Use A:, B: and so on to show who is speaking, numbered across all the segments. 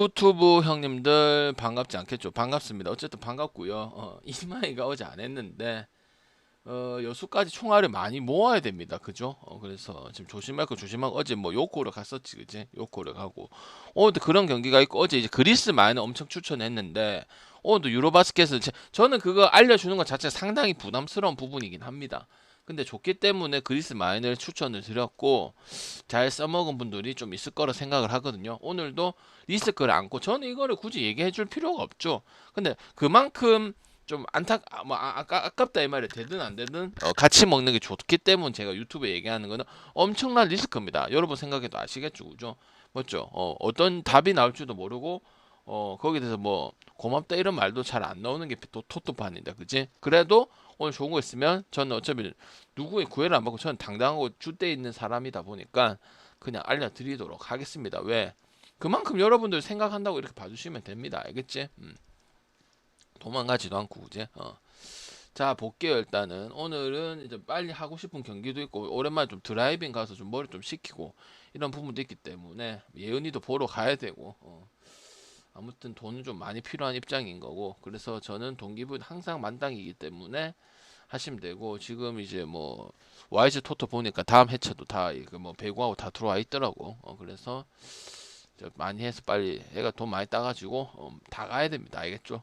A: 유튜브 형님들 반갑지 않겠죠? 반갑습니다. 어쨌든 반갑고요. 이마이가 어제 안 했는데 여수까지 총알을 많이 모아야 됩니다. 그죠? 그래서 지금 조심할 거 조심하고 어제 뭐 요코를 갔었지, 그지? 요코를 가고 오늘도 그런 경기가 있고 어제 이제 그리스 마인을 엄청 추천했는데 오늘도 유로바스켓을 저는 그거 알려주는 것 자체가 상당히 부담스러운 부분이긴 합니다. 근데 좋기 때문에 그리스 마인을 추천을 드렸고 잘 써먹은 분들이 좀 있을 거라 생각을 하거든요. 오늘도 리스크를 안고 저는 이거를 굳이 얘기해 줄 필요가 없죠. 근데 그만큼 좀 아깝다 이 말이 되든 안 되든 같이 먹는 게 좋기 때문에 제가 유튜브에 얘기하는 거는 엄청난 리스크입니다. 여러분 생각해도 아시겠죠, 그죠? 맞죠? 어떤 답이 나올지도 모르고 거기에 대해서 뭐 고맙다 이런 말도 잘 안 나오는 게 또 톱톱한데, 그지? 그래도 오늘 좋은 거 있으면 저는 어차피 누구의 구애를 안 받고 저는 당당하고 줏대 있는 사람이다 보니까 그냥 알려드리도록 하겠습니다. 왜? 그만큼 여러분들 생각한다고 이렇게 봐주시면 됩니다. 알겠지? 도망가지도 않고, 그지? 자, 볼게요. 일단은 오늘은 이제 빨리 하고 싶은 경기도 있고 오랜만에 좀 드라이빙 가서 좀 머리 좀 식히고 이런 부분도 있기 때문에 예은이도 보러 가야 되고 아무튼 돈은 좀 많이 필요한 입장인 거고, 그래서 저는 동기부여 항상 만땅이기 때문에 하시면 되고, 지금 이제 뭐 YG 토토 보니까 다음 해체도 다 이거 뭐 배구하고 다 들어와 있더라고. 그래서 많이 해서 빨리 애가 돈 많이 따가지고 다 가야 됩니다. 알겠죠?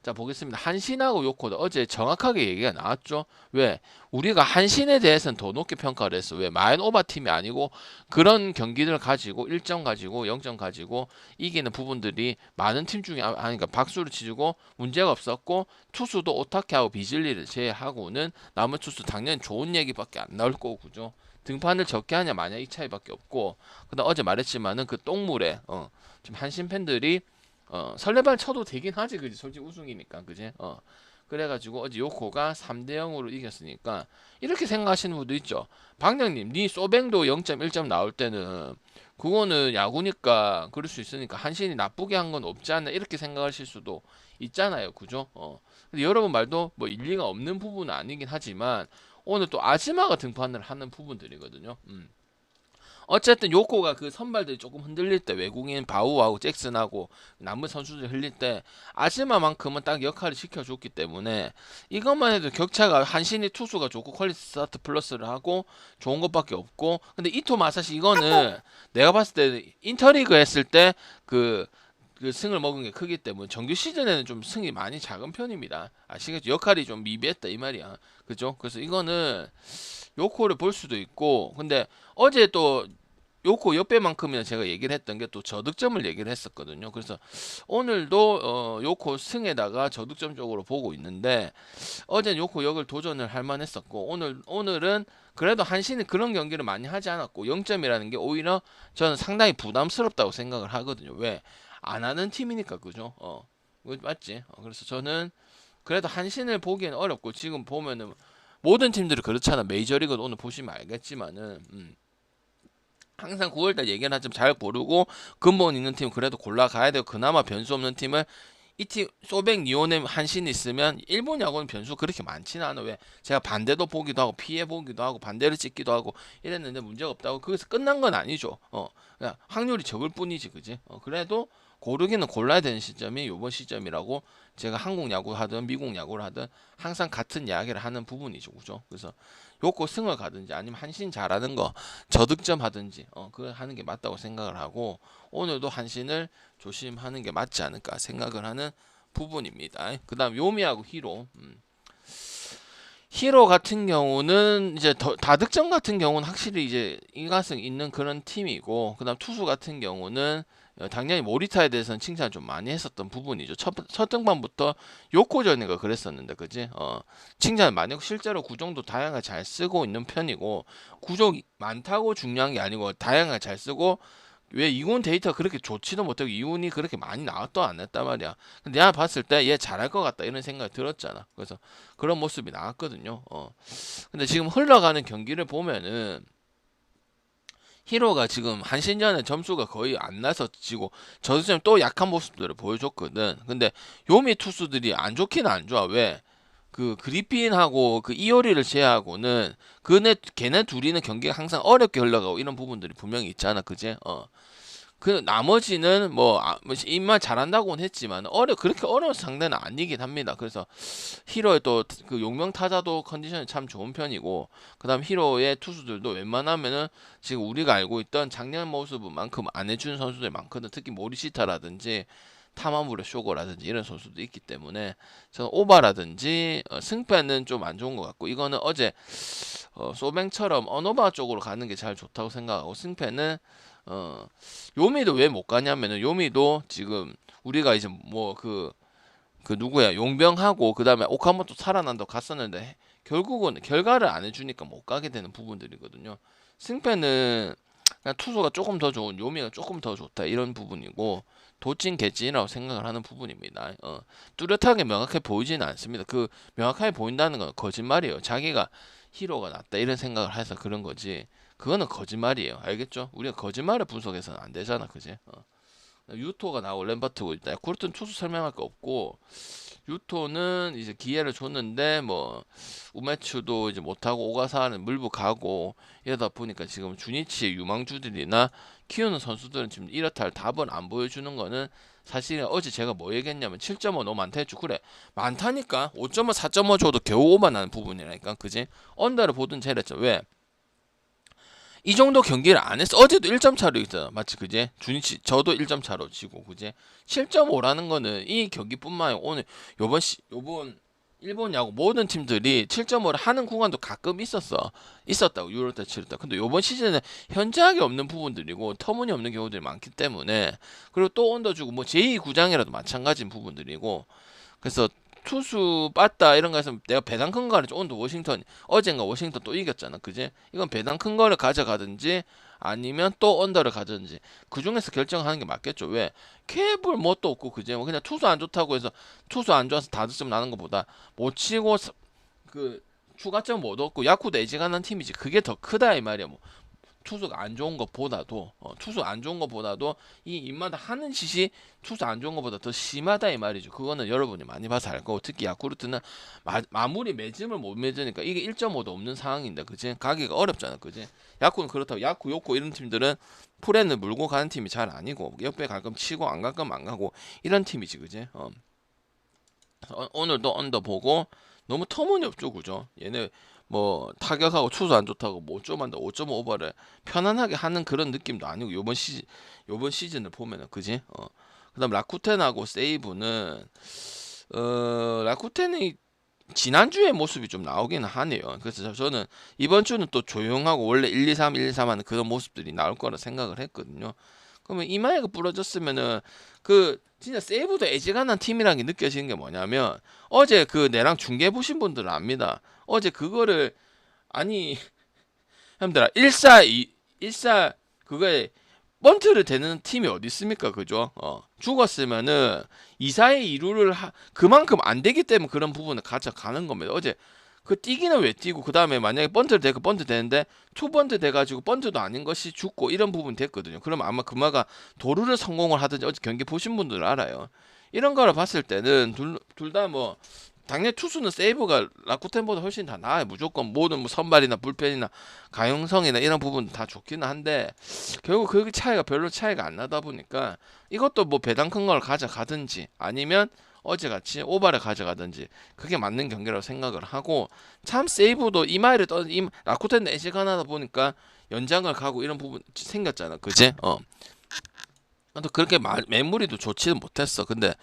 A: 자, 보겠습니다. 한신하고 요코도 어제 정확하게 얘기가 나왔죠. 왜? 우리가 한신에 대해서는 더 높게 평가를 했어. 왜? 마인 오버 팀이 아니고 그런 경기들 가지고 1점 가지고 0점 가지고 이기는 부분들이 많은 팀 중에 아니까 박수를 치고 문제가 없었고, 투수도 오타케하고 비즐리를 제외하고는 남은 투수 당연히 좋은 얘기밖에 안 나올 거고, 그죠? 등판을 적게 하냐 마냐 이 차이밖에 없고, 그다음 어제 말했지만은 그 똥물에 지금 한신 팬들이 설레발 쳐도 되긴 하지, 그지? 솔직히 우승이니까, 그지? 그래가지고 어제 요코가 3대 0으로 이겼으니까 이렇게 생각하시는 분도 있죠. 방장님, 니 소뱅도 0.1점 나올 때는 그거는 야구니까 그럴 수 있으니까 한신이 나쁘게 한 건 없지 않나 이렇게 생각하실 수도 있잖아요, 그죠? 근데 여러분 말도 뭐 일리가 없는 부분은 아니긴 하지만 오늘 또 아즈마가 등판을 하는 부분들이거든요. 어쨌든 요코가 그 선발들이 조금 흔들릴 때, 외국인 바우하고 잭슨하고 남은 선수들 흘릴 때 아즈마만큼은 딱 역할을 시켜줬기 때문에 이것만 해도 격차가, 한신이 투수가 좋고 퀄리티 스타트 플러스를 하고 좋은 것밖에 없고, 근데 이토 마사시 이거는 내가 봤을 때 인터리그 했을 때 그 승을 먹은 게 크기 때문에 정규 시즌에는 좀 승이 많이 작은 편입니다. 아시겠죠? 역할이 좀 미비했다 이 말이야. 그죠? 그래서 이거는 요코를 볼 수도 있고, 근데 어제 또 요코 역배만큼이나 제가 얘기를 했던 게 또 저득점을 얘기를 했었거든요. 그래서 오늘도 요코 승에다가 저득점 쪽으로 보고 있는데 어제 요코 역을 도전을 할 만했었고, 오늘은 그래도 한신이 그런 경기를 많이 하지 않았고 0점이라는 게 오히려 저는 상당히 부담스럽다고 생각을 하거든요. 왜? 안 하는 팀이니까, 그죠? 맞지? 그래서 저는 그래도 한신을 보기엔 어렵고, 지금 보면은 모든 팀들이 그렇잖아. 메이저리그 오늘 보시면 알겠지만은 항상 9월달 얘기는 하지만 잘 고르고 근본 있는 팀 그래도 골라가야 되고, 그나마 변수 없는 팀을 이 팀 소백 니오넴 한신 있으면 일본 야구는 변수 그렇게 많지는 않아. 왜? 제가 반대도 보기도 하고 피해 보기도 하고 반대를 찍기도 하고 이랬는데 문제가 없다고. 거기서 끝난 건 아니죠. 그냥 확률이 적을 뿐이지, 그지? 그래도 고르기는 골라야 되는 시점이 요번 시점이라고 제가 한국 야구 하든 미국 야구를 하든 항상 같은 이야기를 하는 부분이죠, 그죠? 그래서 요거 승을 가든지 아니면 한신 잘하는 거 저득점 하든지 그걸 하는 게 맞다고 생각을 하고, 오늘도 한신을 조심하는 게 맞지 않을까 생각을 하는 부분입니다. 그 다음 요미하고 히로. 히로 같은 경우는 이제 다득점 같은 경우는 확실히 이제 일가성 있는 그런 팀이고, 그다음 투수 같은 경우는 당연히 모리타에 대해서는 칭찬 좀 많이 했었던 부분이죠. 첫 등반부터 요코전인가 그랬었는데, 그지? 칭찬 많이 하고 실제로 구종도 다양하게 잘 쓰고 있는 편이고, 구종 많다고 중요한 게 아니고 다양하게 잘 쓰고, 왜 이군 데이터가 그렇게 좋지도 못하고 이군이 그렇게 많이 나왔도 안 했단 말이야. 근데 내가 봤을 때 얘 잘할 것 같다 이런 생각이 들었잖아. 그래서 그런 모습이 나왔거든요. 근데 지금 흘러가는 경기를 보면은 히로가 지금 한신전에 점수가 거의 안 나서 지고 저승점 또 약한 모습들을 보여줬거든. 근데 요미 투수들이 안 좋긴 안 좋아. 왜? 그 그리핀하고 그 이오리를 제외하고는 걔네 둘이는 경기가 항상 어렵게 흘러가고 이런 부분들이 분명히 있잖아, 그제? 그 나머지는 뭐 입만 잘한다고는 했지만 그렇게 어려운 상대는 아니긴 합니다. 그래서 히로의 또 그 용명 타자도 컨디션이 참 좋은 편이고, 그다음 히로의 투수들도 웬만하면은 지금 우리가 알고 있던 작년 모습만큼 안 해주는 선수들이 많거든. 특히 모리시타라든지 타마무라 쇼고라든지 이런 선수도 있기 때문에 저는 오바라든지 승패는 좀 안 좋은 것 같고, 이거는 어제 소뱅처럼 언오바 쪽으로 가는 게 잘 좋다고 생각하고, 승패는 요미도 왜 못 가냐면은, 요미도 지금 우리가 이제 뭐 그 누구야 용병하고 그 다음에 오카모토 살아난다고 갔었는데 결국은 결과를 안 해주니까 못 가게 되는 부분들이거든요. 승패는 그냥 투수가 조금 더 좋은 요미가 조금 더 좋다 이런 부분이고, 도찐 개찐이라고 생각을 하는 부분입니다. 뚜렷하게 명확하게 보이지는 않습니다. 그 명확하게 보인다는 건 거짓말이에요. 자기가 히로가 낫다 이런 생각을 해서 그런 거지, 그거는 거짓말이에요. 알겠죠? 우리가 거짓말을 분석해서는 안 되잖아, 그지? 유토가 나오고 램버트고 있다. 야쿠르트는 투수 설명할 거 없고, 유토는 이제 기회를 줬는데 뭐 우메츠도 이제 못하고 오가사는 물부 가고 이러다 보니까 지금 주니치의 유망주들이나 키우는 선수들은 지금 이렇다 할 답을 안 보여주는 거는, 사실 어제 제가 뭐 얘기했냐면 7.5 너무 많다 했죠. 그래, 많다니까. 5.5 4.5 줘도 겨우 오만 나는 부분이라니까, 그지? 언더를 보든 잘했죠. 왜? 이 정도 경기를 안 했어. 어제도 1점 차로 있잖아. 맞지, 그제? 주니치, 저도 1점 차로 지고, 그제? 7.5라는 거는 이 경기뿐만 아니라 오늘, 요번 일본 야구 모든 팀들이 7.5를 하는 구간도 가끔 있었다고, 유로 때 치렀다. 근데 요번 시즌에 현저하게 없는 부분들이고, 터무니없는 경우들이 많기 때문에, 그리고 또 언더주고, 뭐 제2구장이라도 마찬가지인 부분들이고, 그래서 투수 빠따 이런 거에서 내가 배당 큰 거를 오늘 워싱턴, 어젠가 워싱턴 또 이겼잖아, 그지? 이건 배당 큰 거를 가져가든지 아니면 또 언더를 가든지 그 중에서 결정하는 게 맞겠죠. 왜? 캡을 뭣도 없고, 그지? 뭐 그냥 투수 안 좋다고 해서, 투수 안 좋아서 다득점 나는 것보다 못 치고 그 추가점 못 얻고 야쿠도 애지간한 팀이지, 그게 더 크다 이 말이야. 뭐 투수가 안 좋은 것보다도, 투수 안 좋은 것보다도 이 입마다 하는 짓이 투수 안 좋은 것보다 더 심하다 이 말이죠. 그거는 여러분이 많이 봐서 알 거고, 특히 야쿠르트는 마무리 매짐을 못 맺으니까 이게 1.5도 없는 상황인데, 그지? 가기가 어렵잖아, 그지? 야쿠는 그렇다고 야쿠 요코 이런 팀들은 프렌을 물고 가는 팀이 잘 아니고, 옆에 가끔 치고 안 가끔 안 가고 이런 팀이지, 그지? 오늘도 언더 보고 너무 터무니없죠, 그죠? 얘네 뭐 타격하고 투수 안 좋다고 뭐 5점 한다 5.5 오버를 편안하게 하는 그런 느낌도 아니고, 요번 시즌을 보면은, 그지? 그다음 라쿠텐하고 세이브는, 라쿠텐이 지난주의 모습이 좀 나오기는 하네요. 그래서 저는 이번 주는 또 조용하고 원래 1, 2, 3, 1, 2, 3 하는 그런 모습들이 나올 거라 생각을 했거든요. 그러면 이마에가 부러졌으면은, 그 진짜 세이브도 애지간한 팀이라는 게 느껴지는 게 뭐냐면, 어제 그 내랑 중계 보신 분들은 압니다. 어제 그거를, 아니 형들아, 1사 그거에 번트를 대는 팀이 어디 있습니까, 그죠? 죽었으면은 2사의 2루를 그만큼 안 되기 때문에 그런 부분을 가져가는 겁니다. 어제 그 뛰기는 왜 뛰고, 그 다음에 만약에 번트를 대고 번트 되는데 투번트 돼가지고 번트도 아닌 것이 죽고 이런 부분 됐거든요. 그러면 아마 그마가 도루를 성공을 하든지, 어제 경기 보신 분들은 알아요. 이런 거를 봤을 때는 둘 다 뭐, 당연히 투수는 세이브가 라쿠텐보다 훨씬 다 나아요. 무조건 모든 뭐 선발이나 불펜이나 가용성이나 이런 부분 다 좋기는 한데, 결국 그 차이가 별로 차이가 안 나다 보니까 이것도 뭐 배당 큰 걸 가져가든지 아니면 어제같이 오바를 가져가든지 그게 맞는 경기라고 생각을 하고, 참 세이브도 이마이를 라쿠텐 애시간하다 보니까 연장을 가고 이런 부분 생겼잖아, 그지? 또 그렇게 매물이도 좋지는 못했어. 근데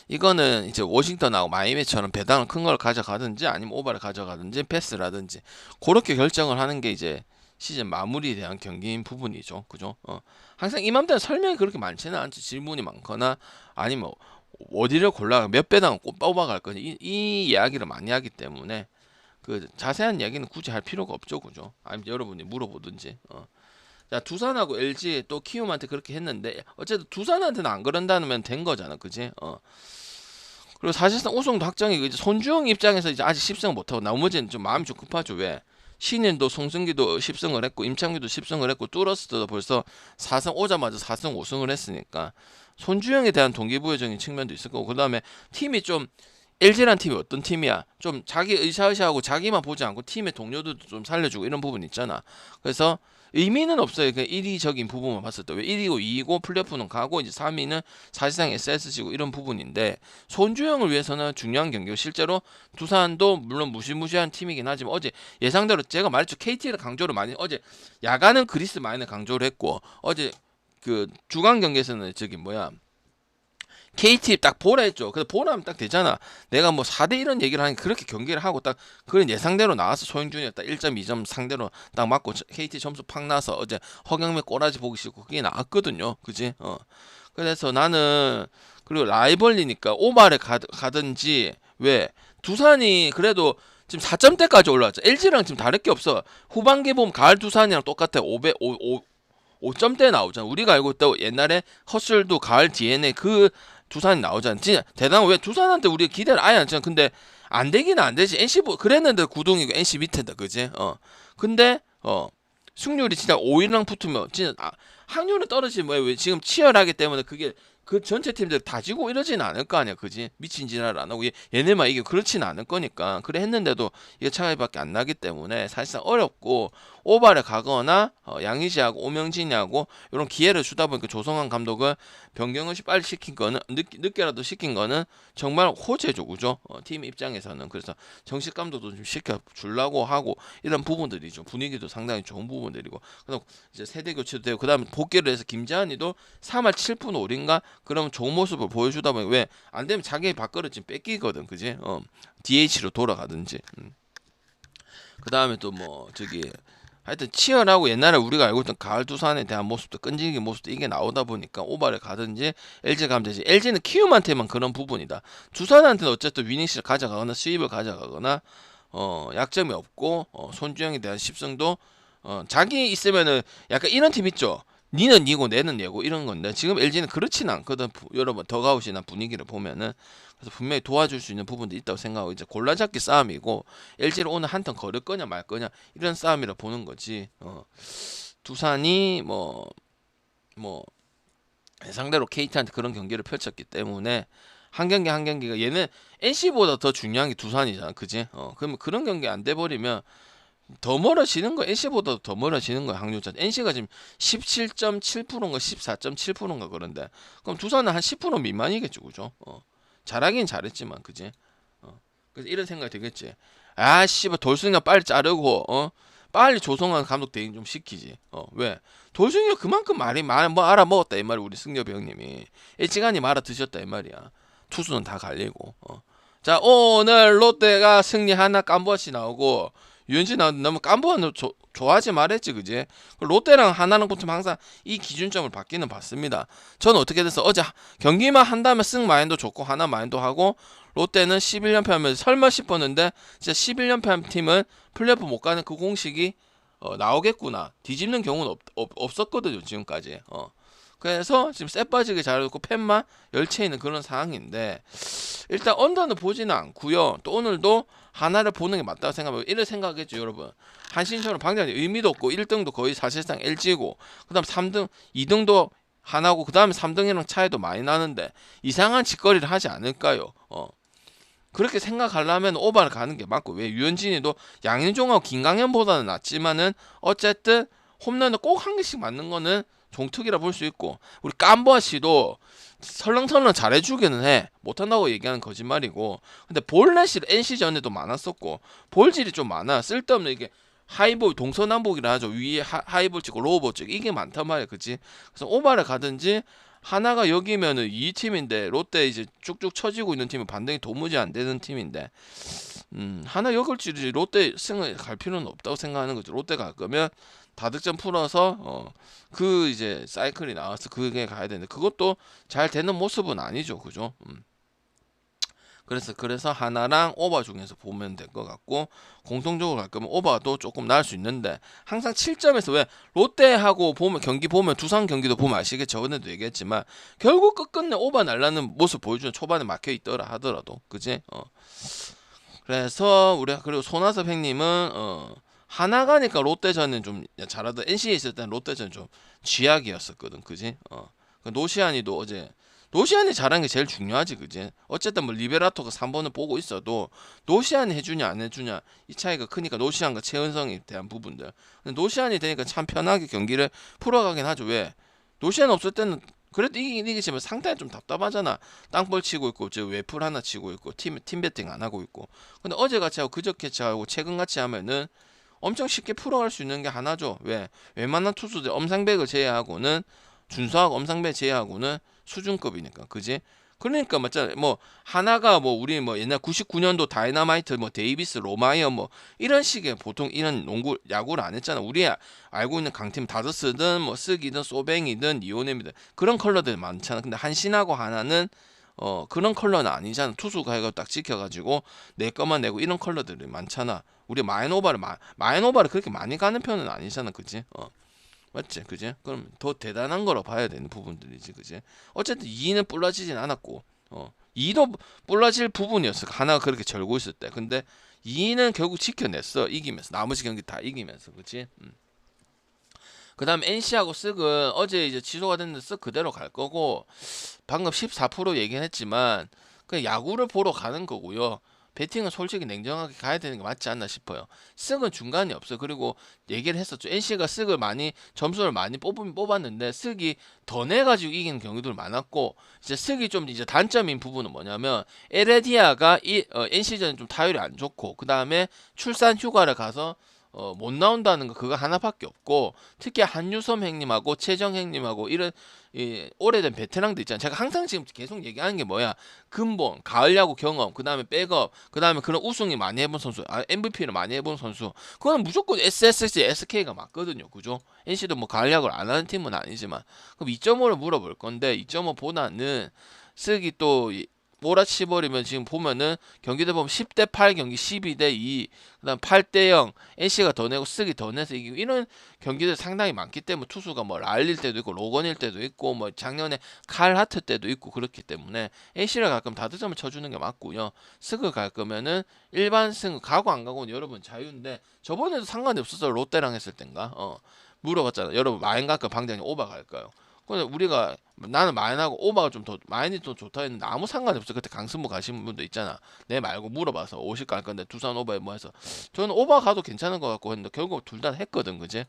A: 이거는 이제 워싱턴하고 마이애미처럼 배당을 큰 걸 가져가든지 아니면 오바를 가져가든지 패스라든지 그렇게 결정을 하는 게 이제 시즌 마무리에 대한 경기인 부분이죠, 그죠? 항상 이맘때는 설명이 그렇게 많지는 않지. 질문이 많거나 아니면 어디를 골라 몇 배당 꼭 뽑아갈 거니, 이 이야기를 많이 하기 때문에 그 자세한 이야기는 굳이 할 필요가 없죠, 그죠? 아니면 여러분이 물어보든지. 자, 두산하고 LG 또 키움한테 그렇게 했는데, 어쨌든 두산한테는 안 그런다면 된 거잖아, 그지? 그리고 사실상 우승도 확정이고, 이제 손주영 입장에서 이제 아직 10승 못하고, 나머지는 좀 마음이 좀 급하죠. 왜? 신인도 송승기도 10승을 했고, 임창규도 10승을 했고, 뚜러스도 벌써 4승 오자마자 4승 5승을 했으니까 손주영에 대한 동기부여적인 측면도 있을 거고, 그 다음에 팀이 좀, LG란 팀이 어떤 팀이야? 좀 자기 의사하고 자기만 보지 않고 팀의 동료들도 좀 살려주고 이런 부분 있잖아. 그래서 의미는 없어요. 그냥 이리적인 부분만 봤을 때 왜 1위고 2위고 플레이오프는 가고 이제 3위는 사실상 SSG고 이런 부분인데 손주영을 위해서는 중요한 경기고 실제로 두산도 물론 무시무시한 팀이긴 하지만 어제 예상대로 제가 말했죠. KT를 강조를 많이 어제 야간은 그리스 마인을 강조를 했고 어제 그 주간 경기에서는 저기 뭐야 KT 딱 보라 했죠. 그래서 보라면 딱 되잖아. 내가 뭐 4대 1은 얘기를 하니까 그렇게 경기를 하고 딱 그런 예상대로 나와서 소영준이 딱 1.2점 상대로 딱 맞고 KT 점수 팍 나서 어제 허경민 꼬라지 보기 싫고 그게 나왔거든요. 그지? 그래서 나는 그리고 라이벌리니까 오바를 가든지 왜 두산이 그래도 지금 4점대까지 올라왔죠. LG랑 지금 다를 게 없어. 후반기 보면 가을 두산이랑 똑같아. 5점대 나오잖아. 우리가 알고 있다고 옛날에 허슬도 가을 DNA 그 두산이 나오잖아. 진짜 대단한 왜 두산한테 우리 기대를 아예 안 했잖아. 근데 안 되기는 안 되지. NC 그랬는데 구동이고 NC 밑에다 그지? 근데 승률이 진짜 5위랑 붙으면 진짜 확률은 떨어지면 왜 지금 치열하기 때문에 그게 그 전체 팀들 다 지고 이러지는 않을 거 아니야, 그지? 미친 짓을 안 하고 얘네만 이게 그렇지는 않을 거니까 그래 했는데도 이게 차이밖에 안 나기 때문에 사실상 어렵고 오바를 가거나 양의지하고 오명진이하고 이런 기회를 주다 보니까 조성환 감독은 변경을 빨리 시킨 거는 늦게라도 시킨 거는 정말 호재죠, 그죠? 팀 입장에서는 그래서 정식 감독도 좀 시켜 주려고 하고 이런 부분들이죠. 분위기도 상당히 좋은 부분들이고 그다음 이제 세대 교체도 되고 그다음에 복귀를 해서 김재환이도 3할 7푼 5리인가 그럼 좋은 모습을 보여주다 보니 왜 안 되면 자기 밥그릇 좀 뺏기거든, 그지? DH로 돌아가든지. 그 다음에 또 뭐 저기 하여튼 치열하고 옛날에 우리가 알고 있던 가을 두산에 대한 모습도 끈질긴 모습도 이게 나오다 보니까 오바를 가든지 LG 가면 되지. LG는 키움한테만 그런 부분이다. 두산한테는 어쨌든 위닝시를 가져가거나 수입을 가져가거나 약점이 없고 손주영에 대한 십승도 자기 있으면은 약간 이런 팀 있죠. 니는 니고 내는 얘고 이런 건데 지금 LG는 그렇지는 않거든. 여러분 더가웃이나 분위기를 보면은 그래서 분명히 도와줄 수 있는 부분도 있다고 생각하고 이제 골라잡기 싸움이고 LG를 오늘 한 턴 걸을 거냐 말 거냐 이런 싸움이라 보는 거지. 두산이 뭐 상대로 KT한테 그런 경기를 펼쳤기 때문에 한 경기 한 경기가 얘는 NC보다 더 중요한 게 두산이잖아, 그지? 그러면 그런 경기 안 돼 버리면 더 멀어지는 거 NC보다 더 멀어지는 거야 확률자. NC가 지금 17.7%인가 14.7%인가 그런데 그럼 두산은 한 10% 미만이겠죠, 그죠? 잘하긴 잘했지만 그지? 그래서 이런 생각이 들겠지. 아 씨발 돌승이가 빨리 자르고 빨리 조성환 감독 대행 좀 시키지. 왜? 돌승이가 그만큼 말이 많이 뭐 알아먹었다 이 말이 우리 승엽이 형님이 일찌감치 말아 드셨다 이 말이야. 투수는 다 갈리고. 자 오늘 롯데가 승리 하나 깜부아씨 나오고 유현진 나오는데 너무 깜부아는 좋아하지 말했지 그지? 롯데랑 하나는 붙으면 항상 이 기준점을 받기는 받습니다. 저는 어떻게 됐어? 어제 경기만 한다면 승 마인도 좋고 하나 마인도 하고 롯데는 11연패 하면 설마 싶었는데 진짜 11연패 한 팀은 플레이오프 못 가는 그 공식이 나오겠구나. 뒤집는 경우는 없었거든요 지금까지. 그래서 지금 쎄 빠지게 잘해놓고 팬만 열채 있는 그런 상황인데 일단 언더는 보지는 않고요. 또 오늘도 하나를 보는 게 맞다고 생각하고 이래 생각했죠 여러분. 한신처럼 방장이 의미도 없고 1등도 거의 사실상 LG고 그 다음 3등 2등도 하나고 그 다음에 3등이랑 차이도 많이 나는데 이상한 짓거리를 하지 않을까요? 그렇게 생각하려면 오바를 가는 게 맞고 왜 유현진이도 양현종하고 김강현보다는 낫지만은 어쨌든 홈런을 꼭 한 개씩 맞는 거는 종특이라 볼 수 있고 우리 깜보아 씨도 설렁설렁 잘해주기는 해. 못한다고 얘기하는 거짓말이고 근데 볼넷이 NC전에도 많았었고 볼질이 좀 많아. 쓸데없는 이게 하이볼 동서남북이라 하죠. 위에 하이볼 찍고 로우볼 찍고 이게 많단 말이야 그치? 그래서 오바를 가든지 하나가 여기면은 이 팀인데 롯데 이제 쭉쭉 처지고 있는 팀은 반등이 도무지 안 되는 팀인데 하나 역을지 롯데 승을 갈 필요는 없다고 생각하는 거죠. 롯데 갈 거면 다득점 풀어서 그 이제 사이클이 나와서 그게 가야 되는데 그것도 잘 되는 모습은 아니죠, 그죠? 그래서 하나랑 오바 중에서 보면 될 것 같고 공통적으로 갈 거면 오바도 조금 나을 수 있는데 항상 7점에서 왜 롯데하고 보면 경기 보면 두산 경기도 보면 아시겠죠? 저번에도 얘기했지만 결국 끝끝내 오바 날라는 모습 보여주는 초반에 막혀 있더라 하더라도 그지? 그래서 우리가 그리고 손아섭 형님은 하나 가니까 롯데전은 좀 잘하던 NC에 있을 때는 롯데전 좀 쥐약이었었거든 그지? 노시안이도 어제 노시안이 잘하는 게 제일 중요하지, 그지? 어쨌든 뭐 리베라토가 3번을 보고 있어도 노시안이 해주냐 안 해주냐 이 차이가 크니까 노시안과 최은성에 대한 부분들. 근데 노시안이 되니까 참 편하게 경기를 풀어가긴 하죠. 왜? 노시안 없을 때는 그래도 이기긴 이기지만 상당히 좀 답답하잖아. 땅볼 치고 있고 저 외풀 하나 치고 있고 팀 배팅 안 하고 있고. 근데 어제같이 하고 그저께같이 하고 최근같이 하면은 엄청 쉽게 풀어갈 수 있는 게 하나죠. 왜? 웬만한 투수들 엄상백을 제외하고는 준수하고 엄상백 제외하고는 수준급이니까, 그지? 그러니까 맞잖아. 뭐 하나가 뭐 우리 뭐 옛날 99년도 다이너마이트 뭐 데이비스 로마이어 뭐 이런 식의 보통 이런 농구 야구를 안 했잖아. 우리 알고 있는 강팀 다저스든 뭐 쓰기든 소뱅이든 이오넴이든 그런 컬러들 많잖아. 근데 한신하고 하나는 그런 컬러는 아니잖아. 투수가 이거 딱 지켜가지고 내 것만 내고 이런 컬러들이 많잖아. 우리 마인오바를 그렇게 많이 가는 편은 아니잖아, 그지? 맞지, 그지? 그럼 더 대단한 거로 봐야 되는 부분들이지, 그지? 어쨌든 2위는 불러지진 않았고, 2위도 불러질 부분이었어. 하나가 그렇게 절고 있을 때. 근데 2위는 결국 지켜냈어, 이기면서. 나머지 경기 다 이기면서, 그지? 그 다음 NC하고 쓱은 어제 이제 취소가 됐는데 쓱 그대로 갈 거고, 방금 14% 얘기했지만, 그냥 야구를 보러 가는 거고요. 배팅은 솔직히 냉정하게 가야 되는 게 맞지 않나 싶어요. 쓱은 중간이 없어. 그리고 얘기를 했었죠. NC가 쓱을 많이 점수를 많이 뽑았는데 쓱이 더 내가지고 이기는 경우도 많았고 이제 쓱이 좀 이제 단점인 부분은 뭐냐면 에레디아가 NC전에 좀 타율이 안 좋고 그 다음에 출산 휴가를 가서 못 나온다는 거 그거 하나밖에 없고 특히 한유섬 형님하고 최정 형님하고 이런 오래된 베테랑들 있잖아요. 제가 항상 지금 계속 얘기하는 게 뭐야? 근본, 가을 야구 경험, 그 다음에 백업, 그 다음에 그런 우승이 많이 해본 선수, MVP를 많이 해본 선수. 그건 무조건 SSG, SK가 맞거든요. 그죠? NC도 뭐 가을 야구를 안 하는 팀은 아니지만. 그럼 2.5를 물어볼 건데 2.5보다는 쓰기 또 몰아치버리면 지금 보면은 경기대 보면 10대 8 경기 12대 2 그다음 8대 0 NC가 더 내고 쓰기 더 내서 이기고 이런 경기들 상당히 많기 때문에 투수가 뭐 랄릴 때도 있고 로건일 때도 있고 뭐 작년에 칼 하트 때도 있고 그렇기 때문에 NC를 가끔 다득점을 쳐주는 게 맞고요. 스그 갈 거면은 일반 승 가고 안 가고는 여러분 자유인데 저번에도 상관이 없었어. 롯데랑 했을 땐가 물어봤잖아. 여러분 마인 갈까 방장님 오바 갈까요? 근데 우리가 나는 마인하고 오바가 좀 더 마인이 더 좋다 했는데 아무 상관이 없어. 그때 강승부 가신 분도 있잖아. 내 말고 물어봐서 50 갈 건데 두산 오바에 뭐 해서 저는 오바 가도 괜찮은 것 같고 했는데 결국 둘 다 했거든, 그지?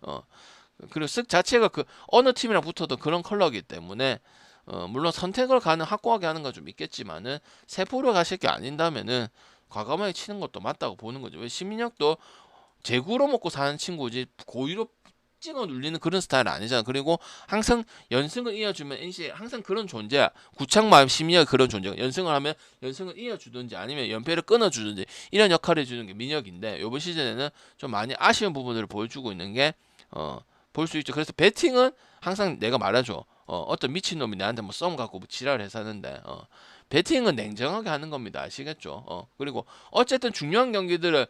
A: 그리고 쓱 자체가 그 어느 팀이랑 붙어도 그런 컬러이기 때문에 물론 선택을 가는 확고하게 하는 건 좀 있겠지만은 세포로 가실 게 아닌다면은 과감하게 치는 것도 맞다고 보는 거죠. 왜 시민혁도 재구로 먹고 사는 친구지 고의로 찍어 눌리는 그런 스타일 아니잖아. 그리고 항상 연승을 이어주면 NC 항상 그런 존재야. 구창마음 심리가 그런 존재야. 연승을 하면 연승을 이어주든지 아니면 연패를 끊어주든지 이런 역할을 해주는 게 민혁인데 이번 시즌에는 좀 많이 아쉬운 부분들을 보여주고 있는 게 볼 수 있죠. 그래서 배팅은 항상 내가 말해줘. 어떤 미친놈이 나한테 뭐 썸 갖고 뭐 지랄해서 하는데 배팅은 냉정하게 하는 겁니다. 아시겠죠? 그리고 어쨌든 중요한 경기들을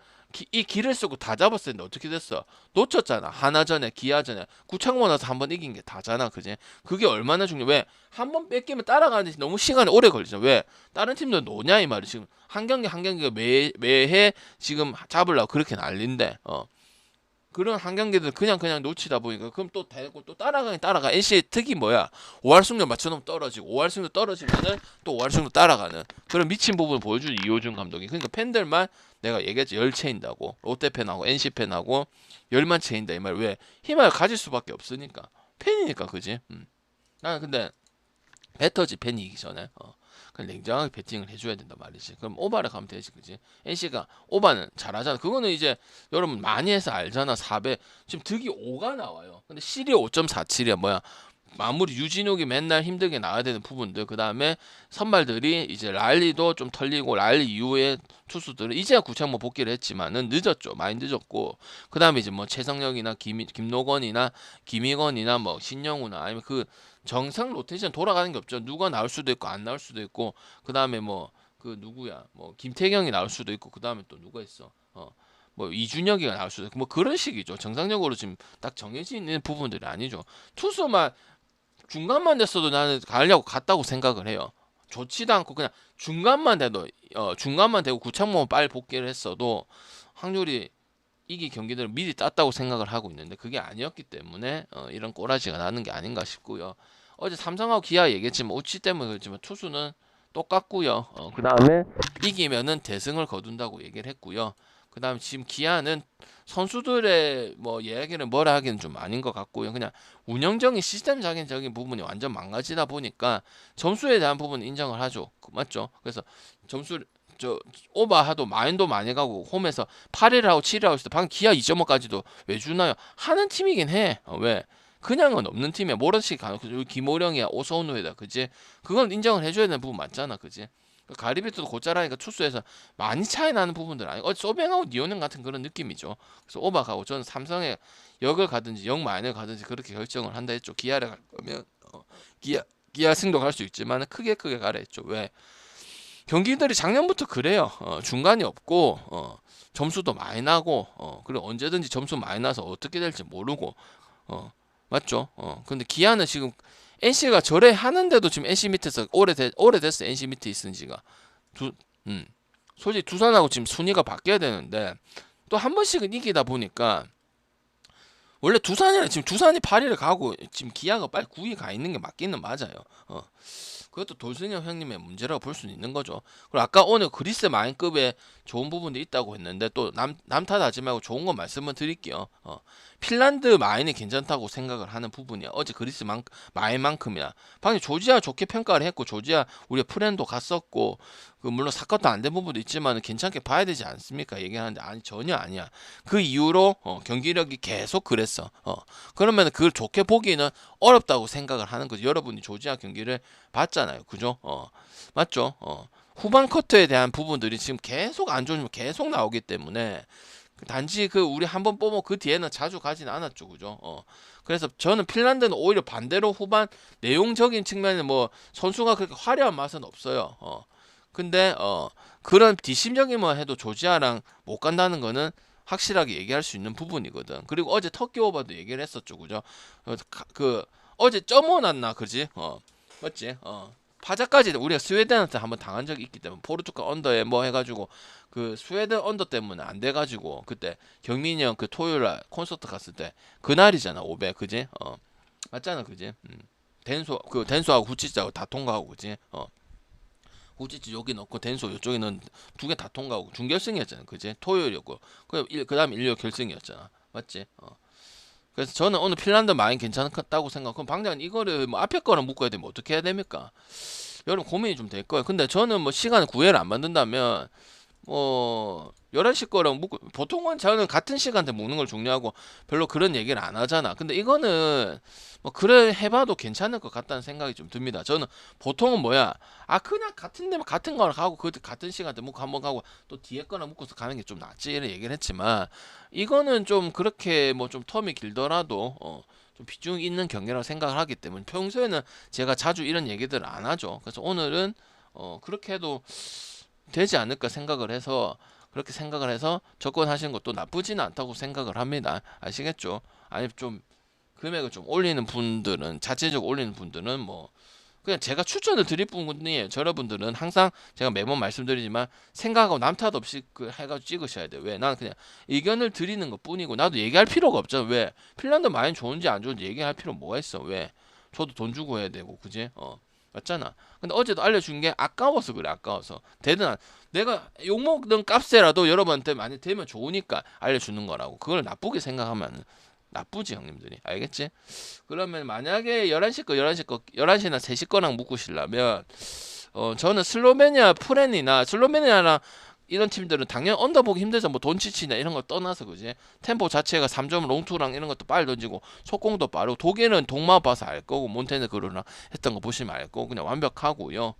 A: 이 길을 쓰고 다 잡았을 텐데 어떻게 됐어? 놓쳤잖아. 하나전에 기아전에 구창모 나서 한 번 이긴 게 다잖아. 그지? 그게 얼마나 중요해. 왜? 한 번 뺏기면 따라가는데 너무 시간이 오래 걸리죠. 왜? 다른 팀들 노냐 이 말이 지금 한 경기 한 경기가 매해 지금 잡으려고 그렇게 난린데 그런 한 경기들 그냥 놓치다 보니까 그럼 또 되고 또 따라가 NC의 특이 뭐야 5할 승률 맞춰놓으면 떨어지고 5할 승률 떨어지면은 또 5할 승률 따라가는 그런 미친 부분을 보여준 이호준 감독이 그러니까 팬들만 내가 얘기했지 열 채인다고 롯데 팬하고 NC 팬하고 열만 채인다 이 말 왜 희망을 가질 수밖에 없으니까 팬이니까 그지 나는 근데 배터지 팬이기 전에 그냥 냉정하게 배팅을 해줘야 된단 말이지. 그럼 오바를 가면 되지, 그지? NC가 오바는 잘하잖아. 그거는 이제 여러분 많이 해서 알잖아. 4배 지금 득이 5가 나와요. 근데 실이 5.47이야. 뭐야? 마무리 유진욱이 맨날 힘들게 나와야 되는 부분들 그 다음에 선발들이 이제 랄리도 좀 털리고 랄리 이후에 투수들은 이제야 구창모 복귀를 했지만은 늦었죠 많이 늦었고 그 다음에 이제 뭐 최성혁이나 김노건이나 김희건이나 뭐 신영우나 아니면 그 정상 로테이션 돌아가는 게 없죠 누가 나올 수도 있고 안 나올 수도 있고 그 다음에 뭐 그 누구야 뭐 김태경이 나올 수도 있고 그 다음에 또 누가 있어 뭐 이준혁이가 나올 수도 있고 뭐 그런 식이죠 정상적으로 지금 딱 정해져 있는 부분들이 아니죠 투수만 중간만 됐어도 나는 가려고 갔다고 생각을 해요. 좋지도 않고 그냥 중간만 돼도 중간만 되고 구창모만 빨리 복귀를 했어도 확률이 이기 경기들을 미리 땄다고 생각을 하고 있는데 그게 아니었기 때문에 이런 꼬라지가 나는 게 아닌가 싶고요. 어제 삼성하고 기아 얘기했지만 우치 때문에 그렇지만 투수는 똑같고요. 그 다음에 이기면은 대승을 거둔다고 얘기를 했고요. 그 다음에 지금 기아는 선수들의 뭐 이야기를 뭐라 하기는 좀 아닌 것 같고요. 그냥 운영적인 시스템적인 부분이 완전 망가지다 보니까 점수에 대한 부분은 인정을 하죠. 맞죠? 그래서 점수 저 오버하도 마인도 많이 가고 홈에서 8위를 하고 7위를 하고 있어. 방금 기아 2.5까지도 왜 주나요? 하는 팀이긴 해. 왜? 그냥은 없는 팀이야. 모런씩 가는 김호령이야, 오소훈우이다, 그지? 그건 인정을 해줘야 되는 부분 맞잖아, 그지? 가리비트도 곧잘하니까 투수에서 많이 차이 나는 부분들 아니고 소뱅하고 니오넨 같은 그런 느낌이죠. 그래서 오버가고 저는 삼성에 역을 가든지 역 마인을 가든지 그렇게 결정을 한다 했죠. 기아를 갈 거면 기아 승도 갈 수 있지만 크게 가라 했죠. 왜? 경기들이 작년부터 그래요. 중간이 없고 점수도 많이 나고 그리고 언제든지 점수 많이 나서 어떻게 될지 모르고 맞죠? 근데 기아는 지금 NC가 저래 하는데도 지금 NC 밑에서 오래됐어. NC 밑에 있은 지가 두 솔직히 두산하고 지금 순위가 바뀌어야 되는데 또 한 번씩은 이기다 보니까 원래 두산이랑 지금 두산이 8위를 가고 지금 기아가 빨리 9위 가 있는 게 맞기는 맞아요. 그것도 돌승형 형님의 문제라고 볼 수는 있는 거죠. 그리고 아까 오늘 그리스 마인급에 좋은 부분도 있다고 했는데 또 남 탓하지 말고 좋은 거 말씀을 드릴게요. 핀란드 마인이 괜찮다고 생각을 하는 부분이야. 어제 그리스 마인만큼이야. 방금 조지아 좋게 평가를 했고 조지아 우리가 프렌도 갔었고 물론 사건도 안 된 부분도 있지만 괜찮게 봐야 되지 않습니까? 얘기하는데 아니 전혀 아니야. 그 이후로 경기력이 계속 그랬어. 그러면 그걸 좋게 보기는 어렵다고 생각을 하는 거죠. 여러분이 조지아 경기를 봤잖아요. 그죠? 맞죠? 후반 커트에 대한 부분들이 지금 계속 안 좋으면 계속 나오기 때문에 단지 우리 한번 뽑고 그 뒤에는 자주 가진 않았죠. 그죠? 그래서 저는 핀란드는 오히려 반대로 후반 내용적인 측면에 뭐 선수가 그렇게 화려한 맛은 없어요. 근데 그런 뒷심적인만 해도 조지아랑 못 간다는 거는 확실하게 얘기할 수 있는 부분이거든. 그리고 어제 터키 오버도 얘기를 했었죠. 그죠? 어제 점오 났나 그지? 맞지? 파자까지 우리가 스웨덴한테 한번 당한 적이 있기 때문에 포르투갈 언더에 뭐 해가지고 그 스웨덴 언더 때문에 안 돼가지고 그때 경민이 형 그 토요일날 콘서트 갔을 때 그날이잖아 500 그지? 맞잖아 그지? 덴소하고 후치자하고 다 통과하고 그지? 후치지 여기 넣고 덴소 이쪽에는 두 개 다 통과하고 준결승이었잖아 그지? 토요일이었고 그 다음 일요일 결승이었잖아 맞지? 그래서 저는 오늘 핀란드 많이 괜찮다고 생각. 그럼 방장은 이거를 뭐 앞에 거랑 묶어야 되면 어떻게 해야 됩니까? 여러분 고민이 좀 될 거예요. 근데 저는 뭐 시간을 구애를 안 만든다면 11시 거랑 묶고 보통은 저는 같은 시간대 묶는 걸 중요하고 별로 그런 얘기를 안 하잖아. 근데 이거는 뭐 그래 해봐도 괜찮을 것 같다는 생각이 좀 듭니다. 저는 보통은 뭐야? 그냥 같은 데면 같은 거랑 가고 그 같은 시간대 묶고 한번 가고 또 뒤에 거랑 묶어서 가는 게 좀 낫지 이런 얘기를 했지만 이거는 좀 그렇게 뭐 좀 텀이 길더라도 좀 비중 있는 경기라고 생각을 하기 때문에 평소에는 제가 자주 이런 얘기들을 안 하죠. 그래서 오늘은 그렇게 해도 되지 않을까 생각을 해서 그렇게 생각을 해서 접근하시는 것도 나쁘지는 않다고 생각을 합니다. 아시겠죠? 아니 좀 금액을 좀 올리는 분들은 자체적으로 올리는 분들은 뭐 그냥 제가 추천을 드릴 뿐이에요. 여러분들은 항상 제가 매번 말씀드리지만 생각하고 남 탓 없이 해가지고 찍으셔야 돼요. 왜? 나는 그냥 의견을 드리는 것 뿐이고 나도 얘기할 필요가 없잖아. 왜? 핀란드 마인 좋은지 안 좋은지 얘기할 필요 뭐가 있어? 왜? 저도 돈 주고 해야 되고 그지? 맞잖아. 근데 어제도 알려준 게 아까워서 그래. 아까워서 내가 욕먹는 값에라도 여러분한테 많이 되면 좋으니까 알려주는 거라고. 그걸 나쁘게 생각하면 나쁘지 형님들이. 알겠지? 그러면 만약에 11시나 3시 거랑 묶으시려면 저는 슬로베니아랑 이런 팀들은 당연히 언더 보기 힘들죠. 뭐 돈치치나 이런 거 떠나서 그지. 템포 자체가 3점 롱투랑 이런 것도 빨리 던지고 속공도 빠르고 독일은 동마 봐서 알 거고 몬테네그로랑 했던 거 보시면 알 거고 그냥 완벽하고요.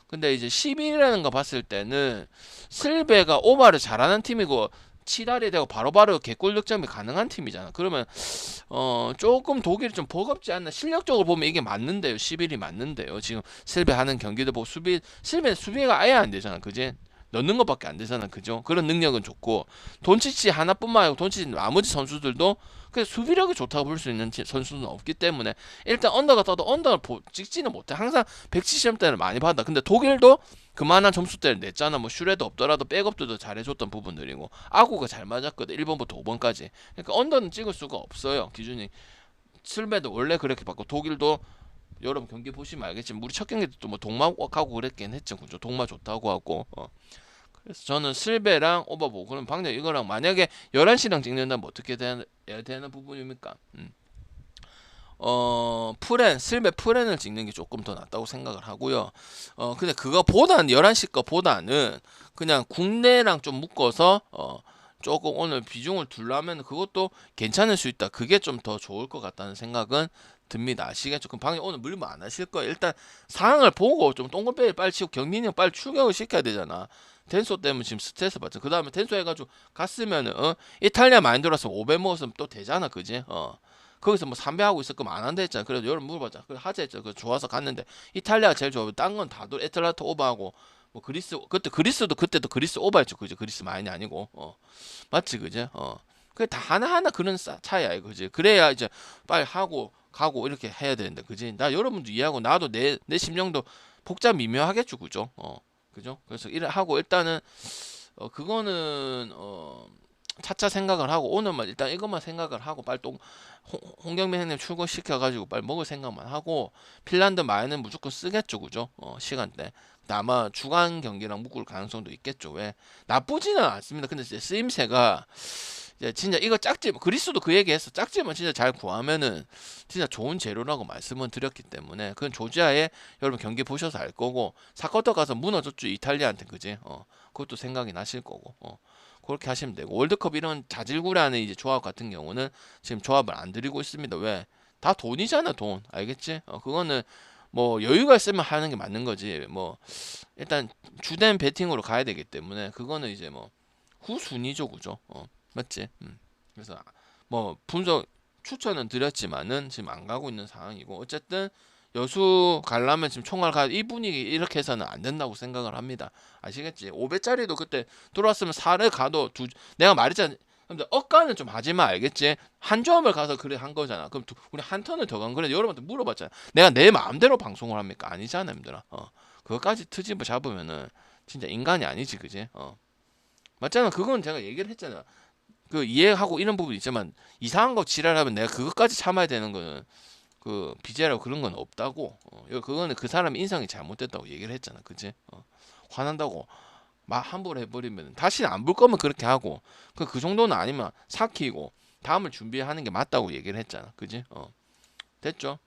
A: 근데 이제 10위라는 거 봤을 때는 슬베가 오바를 잘하는 팀이고 치달이 되고 바로바로 개골 득점이 가능한 팀이잖아. 그러면 조금 독일이 좀 버겁지 않나. 실력적으로 보면 이게 맞는데요. 11이 맞는데요. 지금 슬베 하는 경기도 보고 슬베 수비가 아예 안 되잖아. 그지? 넣는 것밖에 안 되잖아. 그죠? 그런 능력은 좋고 돈치치 하나뿐만 아니고 돈치치 나머지 선수들도 그 수비력이 좋다고 볼 수 있는 선수는 없기 때문에 일단 언더가 떠도 언더를 찍지는 못해. 항상 170점대를 많이 받아. 근데 독일도 그만한 점수대를 냈잖아. 뭐 슈레도 없더라도 백업도 잘해줬던 부분들이고 아구가 잘 맞았거든. 1번부터 5번까지. 그러니까 언더는 찍을 수가 없어요. 기준이. 슬베도 원래 그렇게 받고 독일도 여러분 경기 보시면 알겠지만 우리 첫 경기 때 또 뭐 동마하고 그랬긴 했죠. 그죠? 동마 좋다고 하고. 그래서 저는 슬베랑 오버보 그럼 방금 이거랑 만약에 11시랑 찍는다면 어떻게 해야 되는 부분입니까? 슬베 프렌을 찍는 게 조금 더 낫다고 생각을 하고요. 근데 그거보다는 11시 거보다는 그냥 국내랑 좀 묶어서 조금 오늘 비중을 둘라면 그것도 괜찮을 수 있다. 그게 좀 더 좋을 것 같다는 생각은 듭니다. 아시겠죠? 그럼 방금 오늘 물면 안 하실 거예요. 일단 상황을 보고 좀 똥꼬배를 빨리 치고 경민이 형 빨리 출격을 시켜야 되잖아. 덴소 때문에 지금 스트레스 받죠. 그 다음에 덴소 해가지고 갔으면은 이탈리아 많이 들어서 500 먹었으면 또 되잖아. 그지? 거기서 뭐 300 하고 있을 거면 안 한다 했잖아. 그래도 여러분 물어봤자. 그래 하자 했잖아. 그 좋아서 갔는데 이탈리아가 제일 좋아. 딴 건 다들 애틀란타 오버하고 뭐 그리스 그리스도 그때도 그리스 오버했죠. 그죠? 그리스 많이 아니고. 맞지 그지? 그게 다 하나하나 그런 차이야. 그지? 그래야 이제 빨리 하고 가고 이렇게 해야 되는데. 그지? 나 여러분도 이해하고 나도 내 심정도 복잡 미묘하겠죠. 그죠? 그죠? 그래서 이래 하고 일단은 그거는 차차 생각을 하고 오늘만 일단 이것만 생각을 하고 빨리 또 홍경민 형님 출근시켜가지고 빨리 먹을 생각만 하고 핀란드 마에는 무조건 쓰겠죠. 그죠? 시간대. 근데 아마 주간 경기랑 묶을 가능성도 있겠죠. 왜? 나쁘지는 않습니다. 근데 이제 쓰임새가 이제 진짜 이거 짝집 그리스도 그 얘기했어. 짝집은 진짜 잘 구하면은 진짜 좋은 재료라고 말씀을 드렸기 때문에 그건 조지아에 여러분 경기 보셔서 알 거고 사커터 가서 무너졌죠 이탈리아한테 그지? 그것도 생각이 나실 거고 그렇게 하시면 되고 월드컵 이런 자질구레하는 이제 조합 같은 경우는 지금 조합을 안 드리고 있습니다. 왜? 다 돈이잖아 돈 알겠지? 그거는 뭐 여유가 있으면 하는 게 맞는 거지 뭐 일단 주된 베팅으로 가야 되기 때문에 그거는 이제 뭐 후순위죠 그죠? 맞지? 그래서 뭐 분석 추천은 드렸지만은 지금 안 가고 있는 상황이고 어쨌든 여수 가려면 지금 총알 이 분위기 이렇게 해서는 안 된다고 생각을 합니다. 아시겠지? 500짜리도 그때 들어왔으면 4를 가도 내가 말했잖아. 근데 억가는 좀 하지마 알겠지? 한 점을 가서 그래 한 거잖아. 그럼 우리 한 턴을 더 간 그래 여러분한테 물어봤잖아. 내가 내 마음대로 방송을 합니까? 아니잖아, 님들아. 그거까지 트집을 잡으면은 진짜 인간이 아니지, 그지? 맞잖아. 그건 제가 얘기를 했잖아. 그 이해하고 이런 부분 있지만 이상한 거 지랄하면 내가 그것까지 참아야 되는 거는 그 BJ라고 그런 건 없다고. 그거는 그 사람 인상이 잘못됐다고 얘기를 했잖아. 그지? 화난다고 막 함부로 해버리면 다시는 안 볼 거면 그렇게 하고 그 정도는 아니면 삭히고 다음을 준비하는 게 맞다고 얘기를 했잖아. 그지? 됐죠?